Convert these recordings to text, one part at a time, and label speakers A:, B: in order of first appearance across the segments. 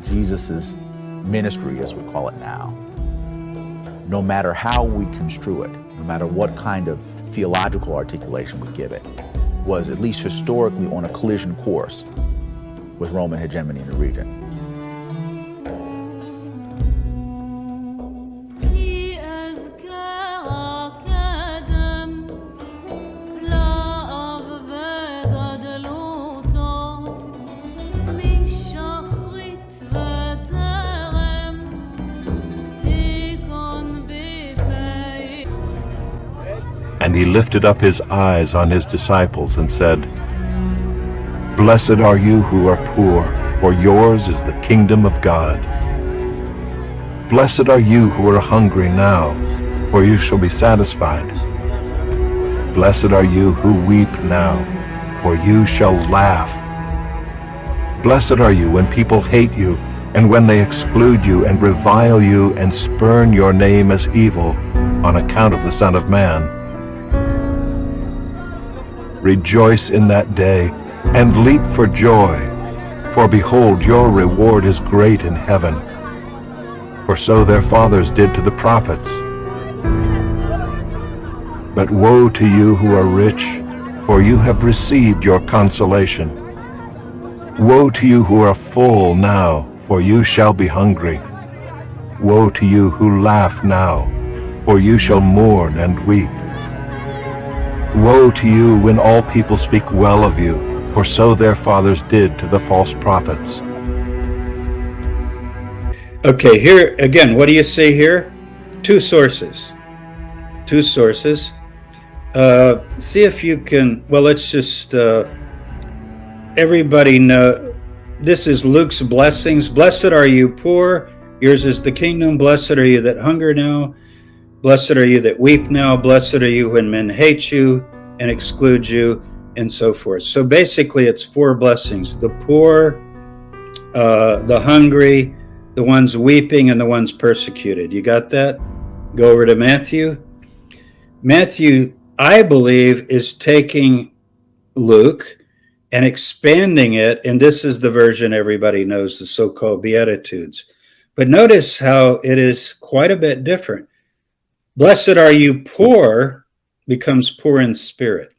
A: Jesus's ministry, as we call it now, no matter how we construe it, no matter what kind of theological articulation we give it, was at least historically on a collision course with Roman hegemony in the region.
B: And he lifted up his eyes on his disciples and said, Blessed are you who are poor, for yours is the kingdom of God. Blessed are you who are hungry now, for you shall be satisfied. Blessed are you who weep now, for you shall laugh. Blessed are you when people hate you, and when they exclude you and revile you and spurn your name as evil on account of the Son of Man. Rejoice in that day, and leap for joy, for behold, your reward is great in heaven. For so their fathers did to the prophets. But woe to you who are rich, for you have received your consolation. Woe to you who are full now, for you shall be hungry. Woe to you who laugh now, for you shall mourn and weep. Woe to you when all people speak well of you, for so their fathers did to the false prophets.
C: Okay, here again, what do you see here? Two sources. Two sources. See if you can, well, let's just, everybody know, this is Luke's blessings. Blessed are you poor, yours is the kingdom. Blessed are you that hunger now. Blessed are you that weep now. Blessed are you when men hate you and exclude you, and so forth. So basically it's four blessings: the poor, the hungry, the ones weeping, and the ones persecuted. You got that? Go over to Matthew. Matthew, I believe, is taking Luke and expanding it, and this is the version everybody knows, the so-called Beatitudes. But notice how it is quite a bit different. Blessed are you poor becomes poor in spirit.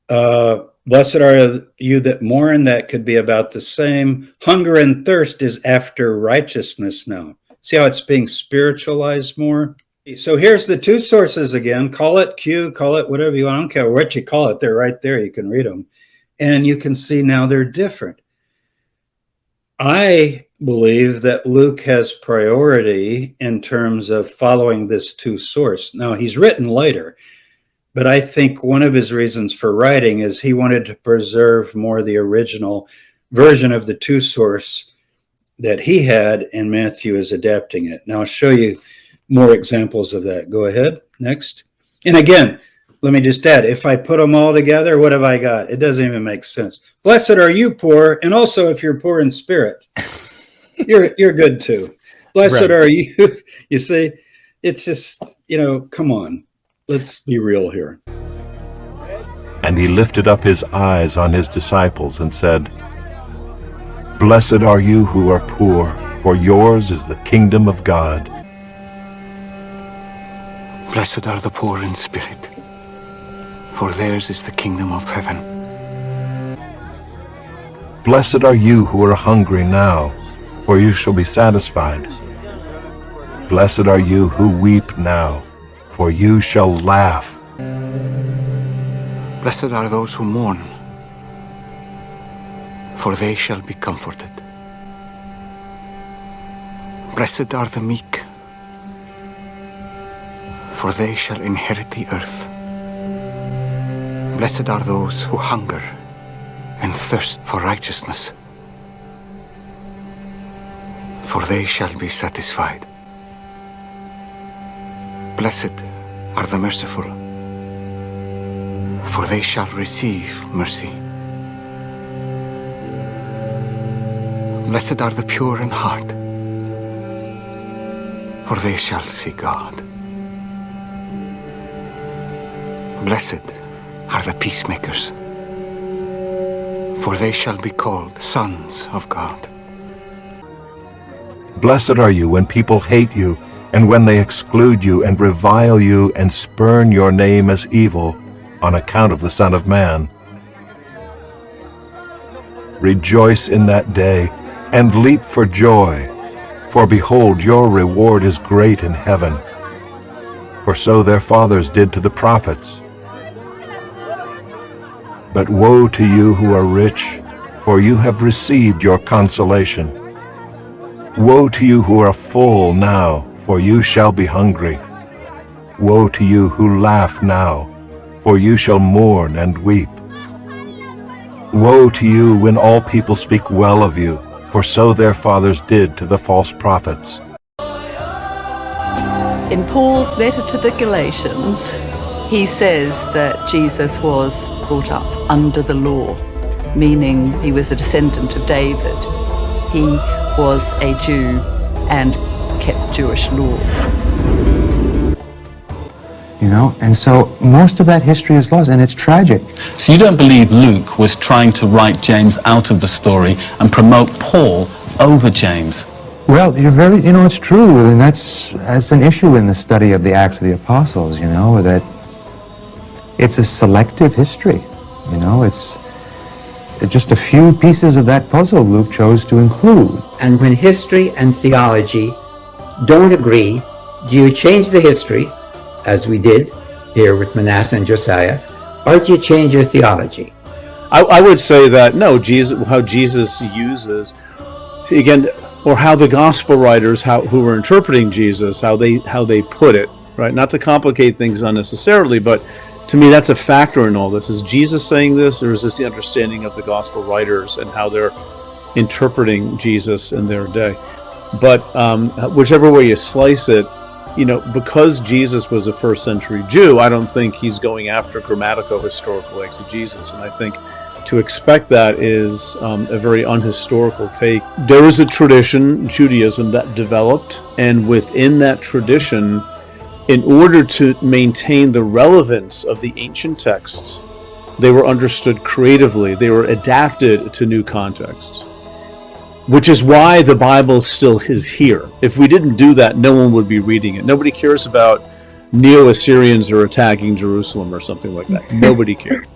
C: Blessed are you that mourn, that could be about the same. Hunger and thirst is after righteousness now. See how it's being spiritualized more? So here's the two sources again. Call it Q, call it whatever you want. I don't care what you call it. They're right there. You can read them. And you can see now they're different. I believe that Luke has priority in terms of following this two source. Now, he's written later, but I think one of his reasons for writing is he wanted to preserve more the original version of the two source that he had, and Matthew is adapting it. Now, I'll show you more examples of that. Go ahead. Next. And again, let me just add, if I put them all together, what have I got? It doesn't even make sense. Blessed are you poor, and also if you're poor in spirit, you're good too. Blessed
A: Right.
C: are you. You see, it's just, come on. Let's be real here.
B: And he lifted up his eyes on his disciples and said, Blessed are you who are poor, for yours is the kingdom of God.
D: Blessed are the poor in spirit, for theirs is the kingdom of heaven.
B: Blessed are you who are hungry now, for you shall be satisfied. Blessed are you who weep now, for you shall laugh.
D: Blessed are those who mourn, for they shall be comforted. Blessed are the meek, for they shall inherit the earth. Blessed are those who hunger and thirst for righteousness, for they shall be satisfied. Blessed are the merciful, for they shall receive mercy. Blessed are the pure in heart, for they shall see God. Blessed are the peacemakers, for they shall be called sons of God.
B: Blessed are you when people hate you, and when they exclude you and revile you and spurn your name as evil on account of the Son of Man. Rejoice in that day, and leap for joy, for behold, your reward is great in heaven. For so their fathers did to the prophets. But woe to you who are rich, for you have received your consolation. Woe to you who are full now, for you shall be hungry. Woe to you who laugh now, for you shall mourn and weep. Woe to you when all people speak well of you, for so their fathers did to the false prophets.
E: In Paul's letter to the Galatians, he says that Jesus was brought up under the law, meaning he was a descendant of David. He was a Jew and kept Jewish law.
F: You know, and so most of that history is lost, and it's tragic.
G: So you don't believe Luke was trying to write James out of the story and promote Paul over James?
F: Well, it's true, and that's an issue in the study of the Acts of the Apostles, that it's a selective history. It's just a few pieces of that puzzle Luke chose to include.
H: And when history and theology don't agree, do you change the history, as we did here with Manasseh and Josiah, or do you change your theology?
I: I would say that no, how Jesus uses, again, or how the gospel writers who were interpreting Jesus, how they put it, right? Not to complicate things unnecessarily, but to me that's a factor in all this. Is Jesus saying this, or is this the understanding of the gospel writers and how they're interpreting Jesus in their day? But whichever way you slice it, because Jesus was a first century Jew, I don't think he's going after grammatical historical exegesis, and I think to expect that is a very unhistorical take. There is a tradition, Judaism, that developed, and within that tradition, in order to maintain the relevance of the ancient texts, they were understood creatively, they were adapted to new contexts. Which is why the Bible still is here. If we didn't do that, no one would be reading it. Nobody cares about Neo-Assyrians are attacking Jerusalem or something like that. Nobody cares.